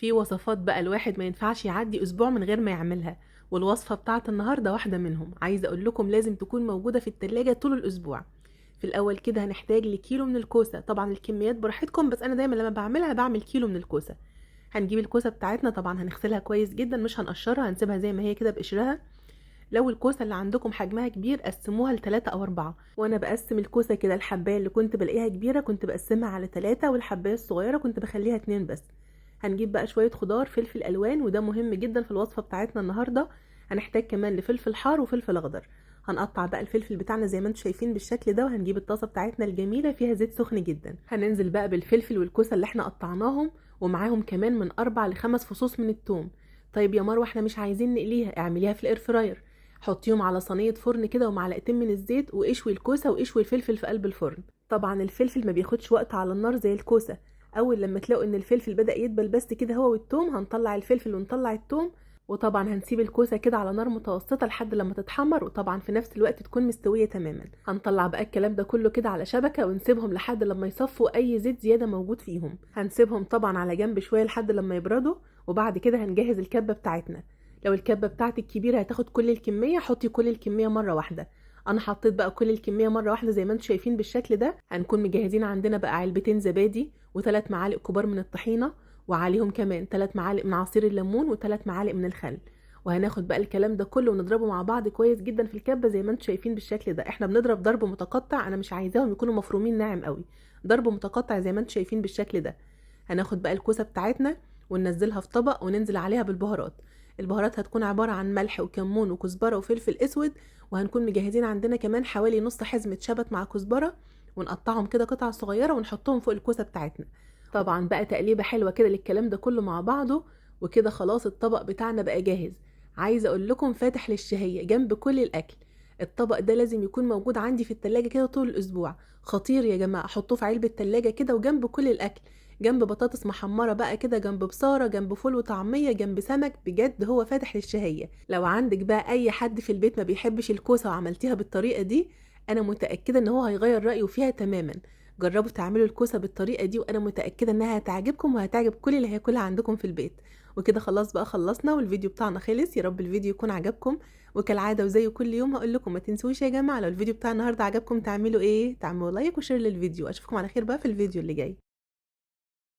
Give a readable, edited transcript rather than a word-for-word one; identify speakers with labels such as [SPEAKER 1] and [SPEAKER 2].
[SPEAKER 1] في وصفات بقى الواحد ما ينفعش يعدي اسبوع من غير ما يعملها، والوصفة بتاعت النهاردة واحدة منهم. عايزة اقول لكم لازم تكون موجودة في التلاجة طول الاسبوع. في الاول كده هنحتاج لكيلو من الكوسة، طبعا الكميات براحتكم، بس انا دايما لما بعملها بعمل كيلو من الكوسة. هنجيب الكوسة بتاعتنا، طبعا هنغسلها كويس جدا، مش هنقشرها، هنسيبها زي ما هي كده بقشرها. لو الكوسة اللي عندكم حجمها كبير قسموها لتلاتة او اربعة، وانا بقسم الكوسة كده، الحباية اللي كنت بلاقيها كبيرة كنت بقسمها على تلاتة، والحباية الصغيرة كنت بخليها اتنين بس. هنجيب بقى شوية خضار، فلفل الوان، وده مهم جدا في الوصفة بتاعتنا النهاردة. هنحتاج كمان لفلفل حار وفلفل اخضر. هنقطع بقى الفلفل بتاعنا زي ما انتم شايفين بالشكل ده، وهنجيب الطاسة بتاعتنا الجميلة فيها زيت سخن جدا. هننزل بقى بالفلفل والكوسة اللي احنا قطعناهم، ومعاهم كمان من 4 ل5 فصوص من الثوم. طيب يا مروه احنا مش عايزين نقليها، اعمليها في الاير فراير. حطيهم على صينية فرن كده ومعلقتين من الزيت، واشوي الكوسة واشوي الفلفل في قلب الفرن. طبعا الفلفل ما بياخدش وقت على النار زي الكوسة. اول لما تلاقوا ان الفلفل بدأ يدبل بس كده هو والثوم، هنطلع الفلفل ونطلع الثوم. وطبعا هنسيب الكوسة كده على نار متوسطة لحد لما تتحمر، وطبعا في نفس الوقت تكون مستوية تماما. هنطلع بقى الكلام ده كله كده على شبكة، ونسيبهم لحد لما يصفوا اي زيت زيادة موجود فيهم. هنسيبهم طبعا على جنب شوية لحد لما يبردوا، وبعد كده هنجهز الكبة بتاعتنا. لو الكبة بتاعتك كبيرة هتاخد كل الكمية، حطي كل الكمية مرة واحدة. انا حطيت بقى كل الكمية مرة واحدة زي ما انتم شايفين بالشكل ده. هنكون مجهزين عندنا بقى علبتين زبادي، و3 معالق كبار من الطحينة، وعليهم كمان 3 معالق من عصير الليمون، و3 معالق من الخل. وهناخد بقى الكلام ده كله ونضربه مع بعض كويس جدا في الكبة زي ما انتم شايفين بالشكل ده. احنا بنضرب ضرب متقطع، انا مش عايزاهم يكونوا مفرومين ناعم قوي، ضرب متقطع زي ما انتم شايفين بالشكل ده. هناخد بقى الكوسة بتاعتنا وننزلها في طبق، وننزل عليها بالبهارات. البهارات هتكون عبارة عن ملح وكمون وكزبرة وفلفل اسود، وهنكون مجهزين عندنا كمان حوالي نص حزمة شبت مع كزبرة، ونقطعهم كده قطع صغيرة ونحطهم فوق الكوسة بتاعتنا. طبعا بقى تقليبة حلوة كده للكلام ده كله مع بعضه. وكده خلاص الطبق بتاعنا بقى جاهز. عايزة اقول لكم فاتح للشهية جنب كل الاكل. الطبق ده لازم يكون موجود عندي في التلاجة كده طول الاسبوع. خطير يا جماعة، احطوه في علبة تلاجة كده وجنب كل الاكل. جنب بطاطس محمرة بقى كده، جنب بصارة، جنب فول وطعمية، جنب سمك، بجد هو فاتح للشهية. لو عندك بقى اي حد في البيت ما بيحبش الكوسة وعملتيها بالطريقة دي، انا متأكدة ان هو هيغير رأيه فيها تماما. جربوا تعملوا الكوسة بالطريقة دي، وانا متأكدة انها هتعجبكم وهتعجب كل اللي هياكلها عندكم في البيت. وكده خلاص بقى خلصنا، والفيديو بتاعنا خلص. يا رب الفيديو يكون عجبكم. وكالعادة وزي كل يوم هقول لكم ما تنسوش يا جماعة، لو الفيديو بتاع النهاردة عجبكم تعملوا ايه؟ تعملوا لايك وشير للفيديو. اشوفكم على خير بقى في الفيديو اللي جاي.